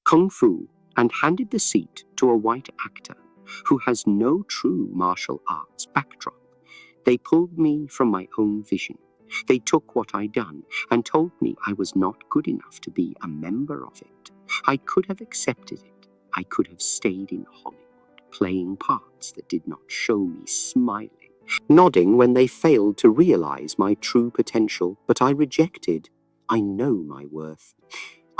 kung fu and handed the seat to a white actor who has no true martial arts backdrop. They pulled me from my own vision. They took what I'd done and told me I was not good enough to be a member of it. I could have accepted it. I could have stayed in Hollywood, playing parts that did not show me smiling, nodding when they failed to realize my true potential, but I rejected. I know my worth.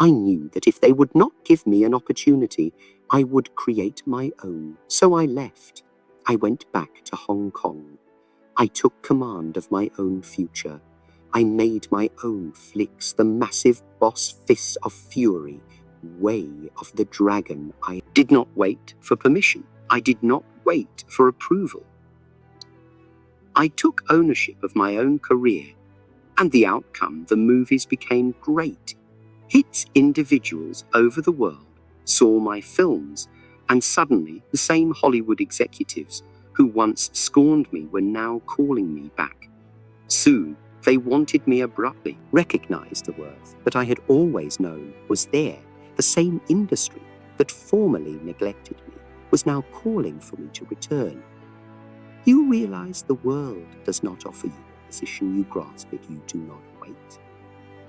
I knew that if they would not give me an opportunity, I would create my own. So I left. I went back to Hong Kong. I took command of my own future. I made my own flicks, the massive boss fists of fury, way of the dragon. I did not wait for permission. I did not wait for approval. I took ownership of my own career, and the outcome, the movies became great. Hit individuals over the world saw my films, and suddenly the same Hollywood executives who once scorned me were now calling me back. Soon, they wanted me abruptly, recognized the worth that I had always known was there. The same industry that formerly neglected me was now calling for me to return. You realize the world does not offer you a position, you grasp it, you do not wait.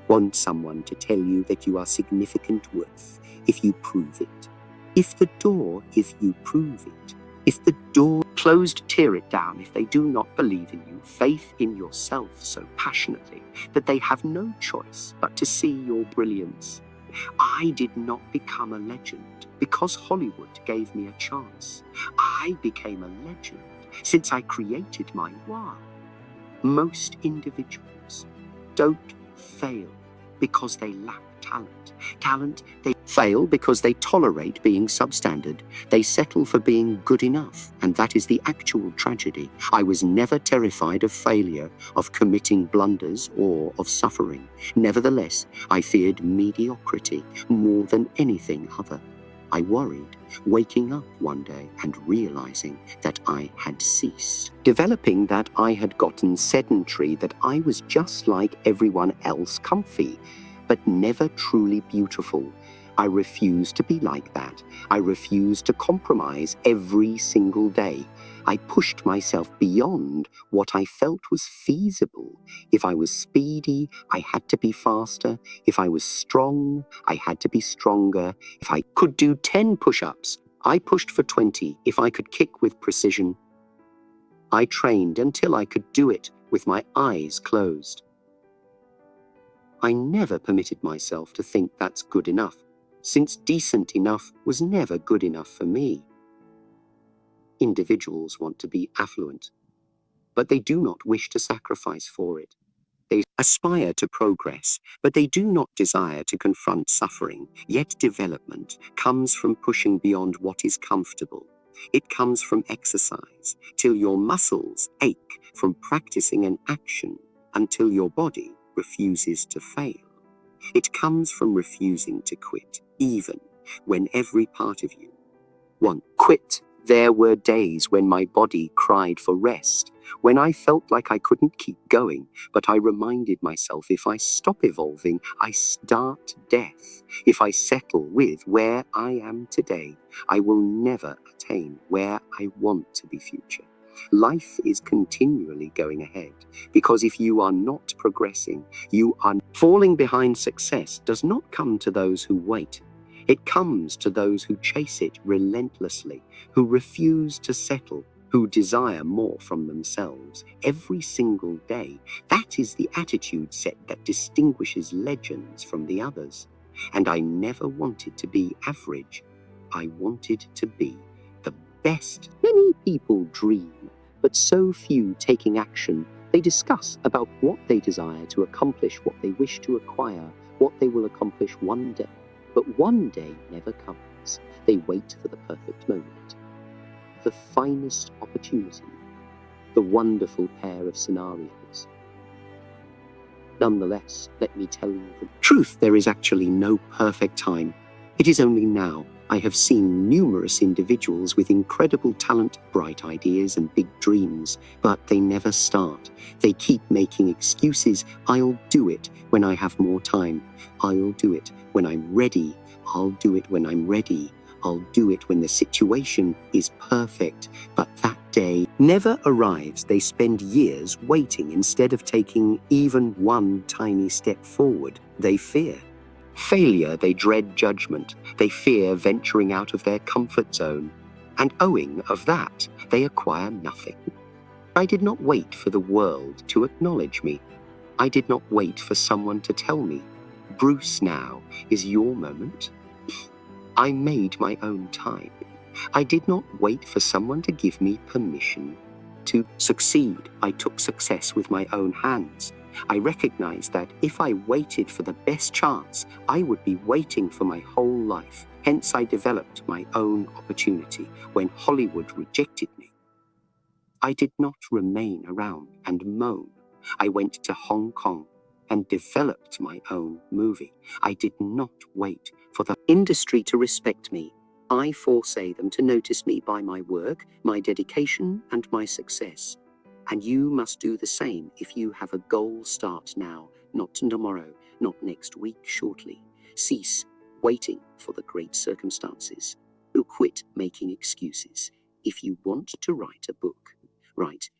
Want someone to tell you that you are significant worth if you prove it. If the door, if you prove it. If the door closed, tear it down. If they do not believe in you, faith in yourself so passionately that they have no choice but to see your brilliance. I did not become a legend because Hollywood gave me a chance. I became a legend since I created my wow. Most individuals don't fail because they lack talent. They fail because they tolerate being substandard. They settle for being good enough, and that is the actual tragedy. I was never terrified of failure, of committing blunders, or of suffering. Nevertheless, I feared mediocrity more than anything other. I worried, waking up one day and realizing that I had ceased. Developing that I had gotten sedentary, that I was just like everyone else, comfy, but never truly beautiful. I refused to be like that. I refused to compromise every single day. I pushed myself beyond what I felt was feasible. If I was speedy, I had to be faster. If I was strong, I had to be stronger. If I could do 10 push-ups, I pushed for 20. If I could kick with precision, I trained until I could do it with my eyes closed. I never permitted myself to think that's good enough, since decent enough was never good enough for me. Individuals want to be affluent, but they do not wish to sacrifice for it. They aspire to progress, but they do not desire to confront suffering. Yet development comes from pushing beyond what is comfortable. It comes from exercise, till your muscles ache from practicing an action, until your body refuses to fail. It comes from refusing to quit, even when every part of you wants quit. There were days when my body cried for rest, when I felt like I couldn't keep going, but I reminded myself, if I stop evolving, I start death. If I settle with where I am today, I will never attain where I want to be future. Life is continually going ahead, because if you are not progressing, you are falling behind. Success does not come to those who wait. It comes to those who chase it relentlessly, who refuse to settle, who desire more from themselves every single day. That is the attitude set that distinguishes legends from the others. And I never wanted to be average. I wanted to be the best. Many people dream, but so few taking action. They discuss about what they desire to accomplish, what they wish to acquire, what they will accomplish one day. But one day never comes. They wait for the perfect moment, the finest opportunity, the wonderful pair of scenarios. Nonetheless, let me tell you the truth. There is actually no perfect time. It is only now. I have seen numerous individuals with incredible talent, bright ideas, and big dreams, but they never start. They keep making excuses. I'll do it when I have more time. I'll do it when I'm ready. I'll do it when I'm ready. I'll do it when the situation is perfect. But that day never arrives. They spend years waiting instead of taking even one tiny step forward. They fear failure, they dread judgment, they fear venturing out of their comfort zone, and owing of that, they acquire nothing. I did not wait for the world to acknowledge me. I did not wait for someone to tell me, Bruce, now is your moment. I made my own time. I did not wait for someone to give me permission to succeed. I took success with my own hands. I recognized that if I waited for the best chance, I would be waiting for my whole life. Hence, I developed my own opportunity when Hollywood rejected me. I did not remain around and moan. I went to Hong Kong and developed my own movie. I did not wait for the industry to respect me. I forsay them to notice me by my work, my dedication, and my success. And you must do the same if you have a goal. Start now, not tomorrow, not next week, shortly. Cease waiting for the great circumstances. Quit making excuses. If you want to write a book, write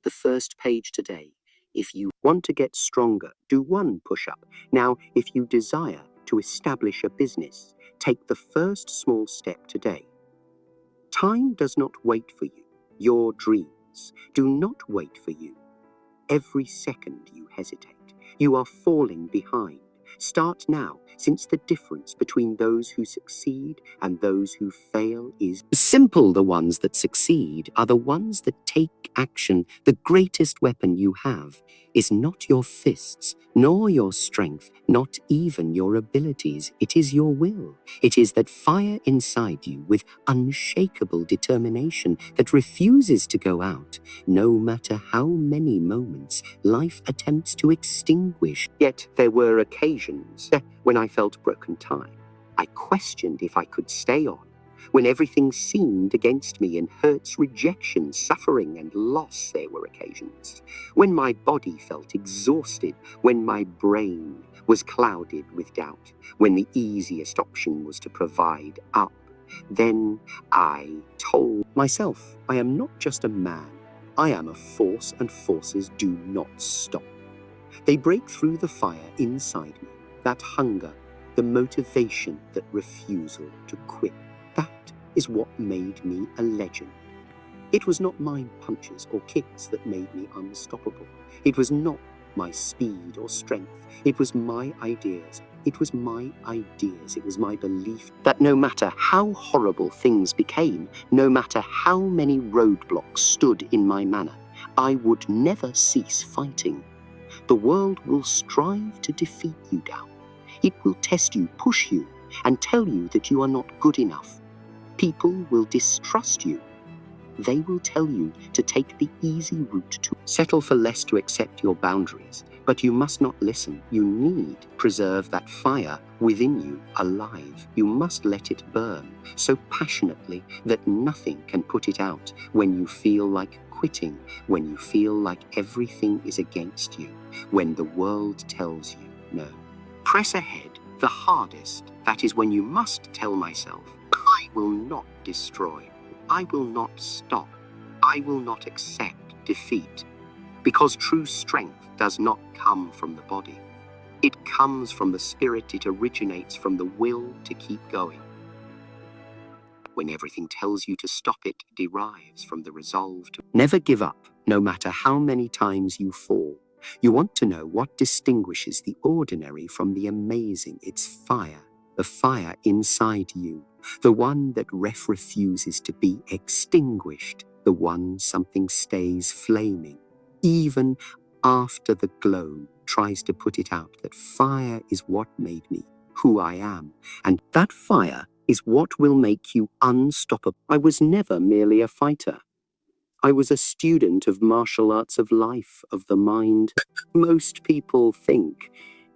the first page today. If you want to get stronger, do one push-up. Now, if you desire to establish a business, take the first small step today. Time does not wait for you. Your dreams do not wait for you. Every second you hesitate, you are falling behind. Start now, since the difference between those who succeed and those who fail is simple. The ones that succeed are the ones that take action. The greatest weapon you have is not your fists, nor your strength, not even your abilities. It is your will. It is that fire inside you with unshakable determination that refuses to go out, no matter how many moments life attempts to extinguish. Yet there were occasions when I felt broken time. I questioned if I could stay on, when everything seemed against me and hurts, rejection, suffering, and loss. There were occasions when my body felt exhausted, when my brain was clouded with doubt, when the easiest option was to provide up. Then I told myself, I am not just a man, I am a force, and forces do not stop. They break through the fire inside me, that hunger, the motivation, that refusal to quit. That is what made me a legend. It was not my punches or kicks that made me unstoppable. It was not my speed or strength. It was my ideas. It was my ideas. It was my belief that no matter how horrible things became, no matter how many roadblocks stood in my manner, I would never cease fighting. The world will strive to defeat you down. It will test you, push you, and tell you that you are not good enough. People will distrust you. They will tell you to take the easy route, to settle for less, to accept your boundaries. But you must not listen. You need to preserve that fire within you alive. You must let it burn so passionately that nothing can put it out. When you feel like quitting, when you feel like everything is against you, when the world tells you no. Press ahead, the hardest. That is when you must tell myself, I will not destroy. I will not stop. I will not accept defeat. Because true strength does not come from the body. It comes from the spirit. It originates from the will to keep going. When everything tells you to stop, it derives from the resolve to never give up, no matter how many times you fall. You want to know what distinguishes the ordinary from the amazing. It's fire, the fire inside you, the one that refuses to be extinguished, the one something stays flaming, even after the glow tries to put it out. That fire is what made me who I am, and that fire is what will make you unstoppable. I was never merely a fighter. I was a student of martial arts, of life, of the mind. Most people think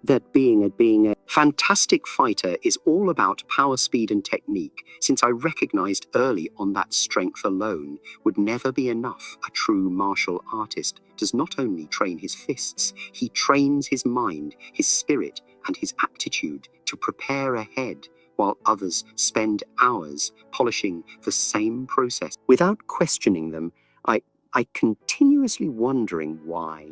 that being a fantastic fighter is all about power, speed, and technique, since I recognized early on that strength alone would never be enough. A true martial artist does not only train his fists, he trains his mind, his spirit, and his aptitude to prepare ahead, while others spend hours polishing the same process. Without questioning them, I continuously wondering why.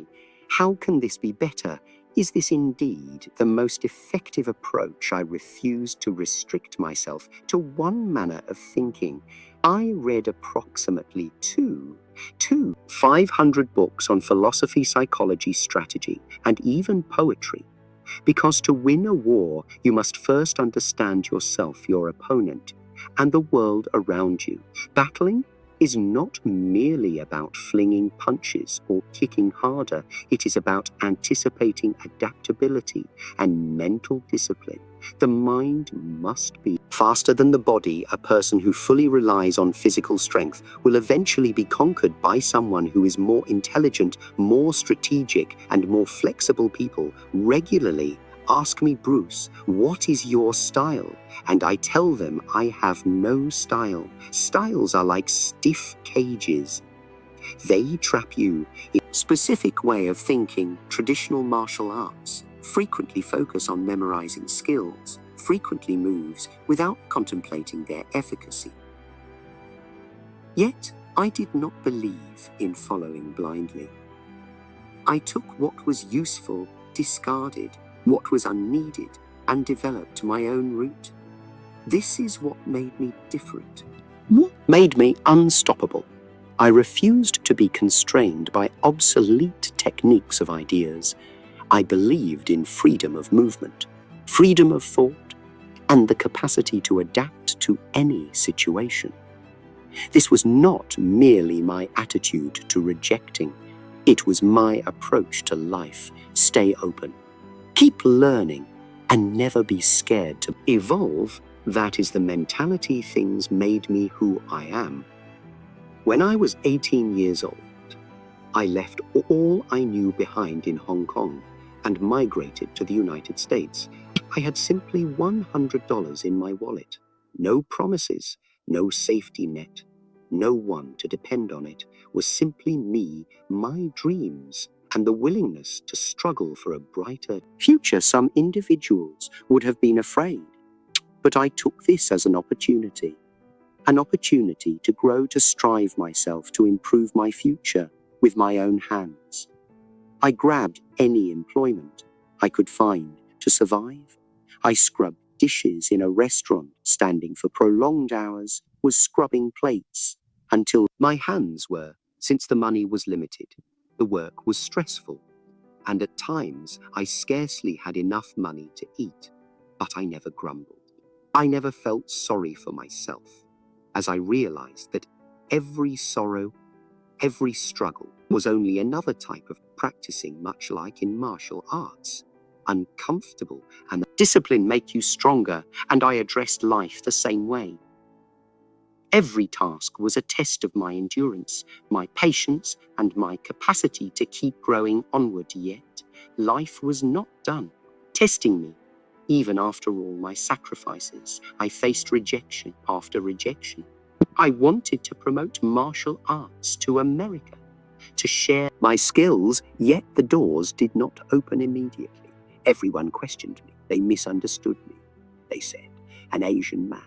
How can this be better? Is this indeed the most effective approach? I refuse to restrict myself to one manner of thinking. I read approximately 500 books on philosophy, psychology, strategy, and even poetry. Because to win a war, you must first understand yourself, your opponent, and the world around you. Battling is not merely about flinging punches or kicking harder. It is about anticipating adaptability and mental discipline. The mind must be faster than the body. A person who fully relies on physical strength will eventually be conquered by someone who is more intelligent, more strategic, and more flexible. People regularly ask me, Bruce, what is your style? And I tell them I have no style. Styles are like stiff cages. They trap you in a specific way of thinking. Traditional martial arts frequently focus on memorizing skills, frequently moves without contemplating their efficacy. Yet, I did not believe in following blindly. I took what was useful, discarded what was unneeded, and developed my own route. This is what made me different. What made me unstoppable? I refused to be constrained by obsolete techniques of ideas. I believed in freedom of movement, freedom of thought, and the capacity to adapt to any situation. This was not merely my attitude to rejecting. It was my approach to life. Stay open. Keep learning and never be scared to evolve. That is the mentality. Things made me who I am. When I was 18 years old, I left all I knew behind in Hong Kong and migrated to the United States. I had simply $100 in my wallet. No promises, no safety net, no one to depend on. It was simply me, my dreams, and the willingness to struggle for a brighter future. Some individuals would have been afraid, but I took this as an opportunity to grow, to strive myself, to improve my future with my own hands. I grabbed any employment I could find to survive. I scrubbed dishes in a restaurant, standing for prolonged hours, was scrubbing plates until my hands were, since the money was limited. The work was stressful, and at times I scarcely had enough money to eat, but I never grumbled. I never felt sorry for myself, as I realized that every sorrow, every struggle was only another type of practicing, much like in martial arts. Uncomfortable and discipline make you stronger, and I addressed life the same way. Every task was a test of my endurance, my patience, and my capacity to keep growing onward. Yet, life was not done testing me. Even after all my sacrifices, I faced rejection after rejection. I wanted to promote martial arts to America, to share my skills, yet the doors did not open immediately. Everyone questioned me. They misunderstood me. They said, an Asian man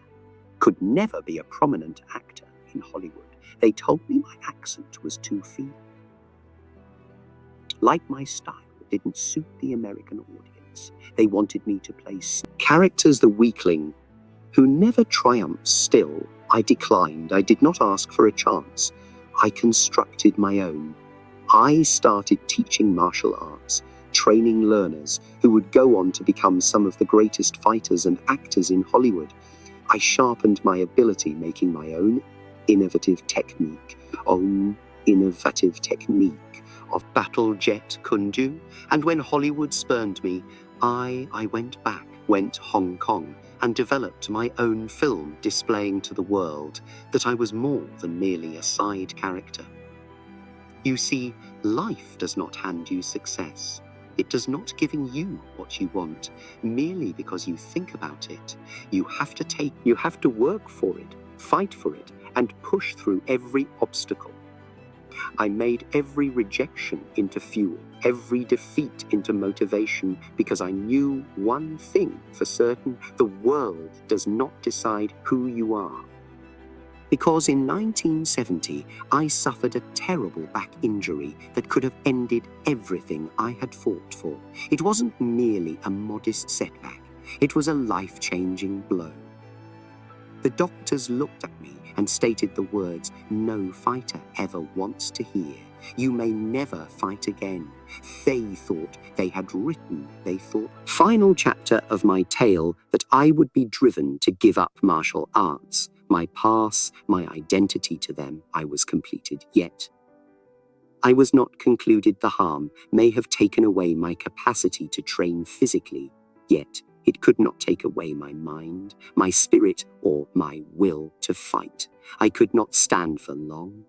could never be a prominent actor in Hollywood. They told me my accent was too feeble. Like my style didn't suit the American audience. They wanted me to play characters, the weakling, who never triumphs. Still, I declined. I did not ask for a chance. I constructed my own. I started teaching martial arts, training learners who would go on to become some of the greatest fighters and actors in Hollywood. I sharpened my ability, making my own innovative technique of battle, Jeet Kune Do. And when Hollywood spurned me, I went Hong Kong, and developed my own film, displaying to the world that I was more than merely a side character. You see, life does not hand you success. It does not giving you what you want merely because you think about it. You have to work for it, fight for it, and push through every obstacle. I made every rejection into fuel, every defeat into motivation, because I knew one thing for certain: the world does not decide who you are. Because in 1970, I suffered a terrible back injury that could have ended everything I had fought for. It wasn't merely a modest setback. It was a life-changing blow. The doctors looked at me and stated the words no fighter ever wants to hear. You may never fight again. They thought they had written, final chapter of my tale, that I would be driven to give up martial arts. My pass, my identity to them, I was completed. Yet I was not concluded. The harm may have taken away my capacity to train physically, yet it could not take away my mind, my spirit, or my will to fight. I could not stand for long.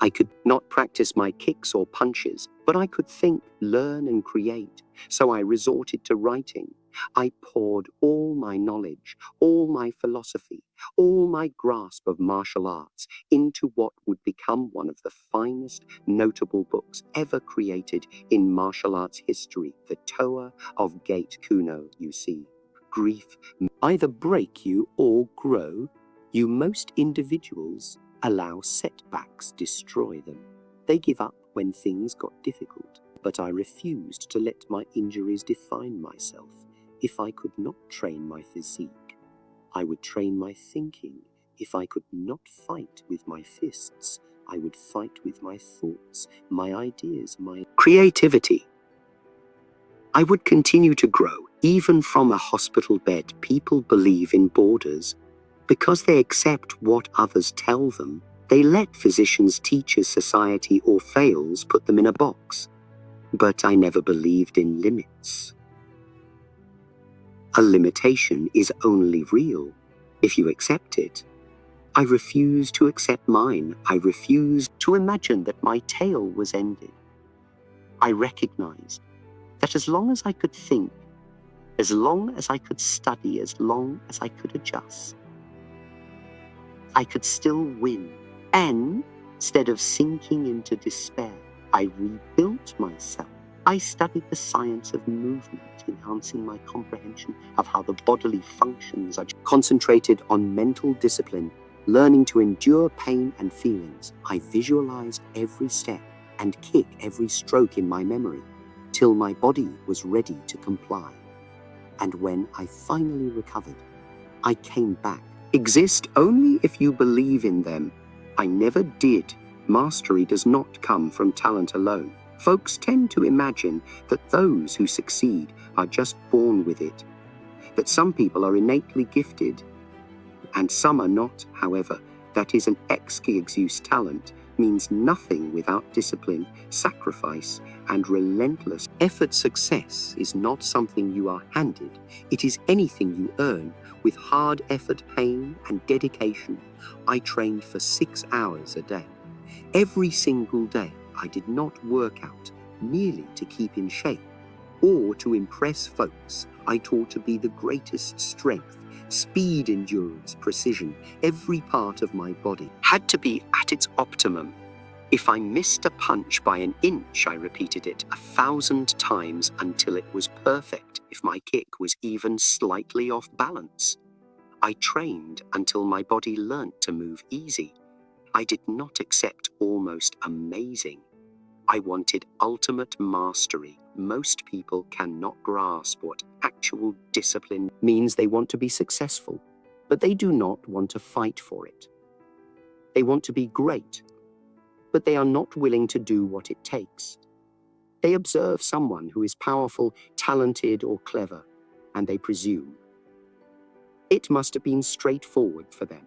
I could not practice my kicks or punches, but I could think, learn, and create. So I resorted to writing. I poured all my knowledge, all my philosophy, all my grasp of martial arts into what would become one of the finest notable books ever created in martial arts history, The Toa of Jeet Kune Do. You see, grief either break you or grow you. Most individuals allow setbacks destroy them. They give up when things got difficult. But I refused to let my injuries define myself. If I could not train my physique, I would train my thinking. If I could not fight with my fists, I would fight with my thoughts, my ideas, my creativity. I would continue to grow. Even from a hospital bed, people believe in borders. Because they accept what others tell them, they let physicians, teachers, society, or fails put them in a box. But I never believed in limits. A limitation is only real if you accept it. I refused to accept mine. I refused to imagine that my tale was ended. I recognized that as long as I could think, as long as I could study, as long as I could adjust, I could still win. And instead of sinking into despair, I rebuilt myself. I studied the science of movement, enhancing my comprehension of how the bodily functions. I concentrated on mental discipline, learning to endure pain and feelings. I visualized every step and kick every stroke in my memory, till my body was ready to comply. And when I finally recovered, I came back. Exist only if you believe in them. I never did. Mastery does not come from talent alone. Folks tend to imagine that those who succeed are just born with it, that some people are innately gifted and some are not. However, that is an excuse. Talent means nothing without discipline, sacrifice, and relentless effort. Success is not something you are handed. It is anything you earn with hard effort, pain, and dedication. I trained for 6 hours a day. Every single day. I did not work out merely to keep in shape or to impress folks. I taught to be the greatest strength, speed, endurance, precision. Every part of my body had to be at its optimum. If I missed a punch by an inch, I repeated it 1,000 times until it was perfect. If my kick was even slightly off balance, I trained until my body learnt to move easy. I did not accept almost amazing. I wanted ultimate mastery. Most people cannot grasp what actual discipline means. They want to be successful, but they do not want to fight for it. They want to be great, but they are not willing to do what it takes. They observe someone who is powerful, talented, or clever, and they presume it must have been straightforward for them.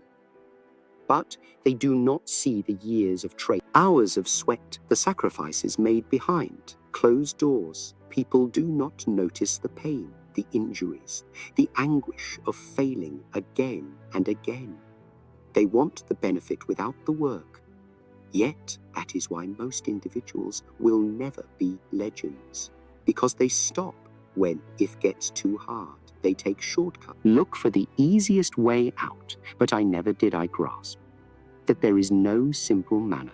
But they do not see the years of training, hours of sweat, the sacrifices made behind closed doors. People do not notice the pain, the injuries, the anguish of failing again and again. They want the benefit without the work. Yet, that is why most individuals will never be legends. because they stop when if gets too hard. They take shortcuts. Look for the easiest way out, but never did I grasp that there is no simple manner.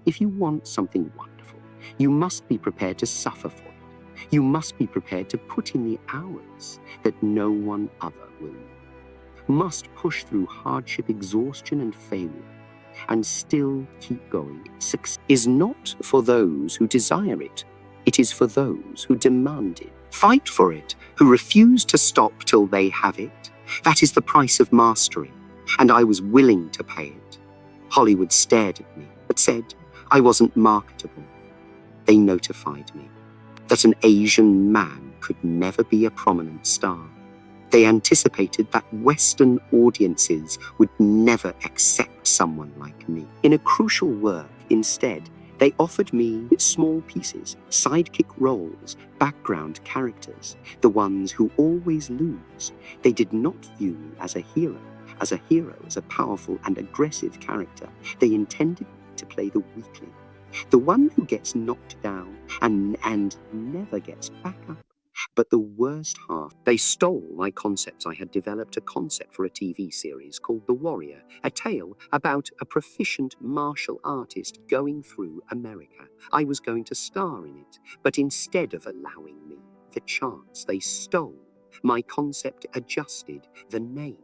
If you want something wonderful, you must be prepared to suffer for it. You must be prepared to put in the hours that no one other will. Must push through hardship, exhaustion, and failure, and still keep going. Success is not for those who desire it. It is for those who demand it. Fight for it, who refuse to stop till they have it. That is the price of mastery, and I was willing to pay it. Hollywood stared at me, but said I wasn't marketable. They notified me that an Asian man could never be a prominent star. They anticipated that Western audiences would never accept someone like me. In a crucial work, instead, they offered me small pieces, sidekick roles, background characters, the ones who always lose. They did not view me as a hero, as a powerful and aggressive character. They intended to play the weakling, the one who gets knocked down and never gets back up. But the worst half, they stole my concepts. I had developed a concept for a TV series called The Warrior, a tale about a proficient martial artist going through America. I was going to star in it, but instead of allowing me the chance, they stole my concept, adjusted the name,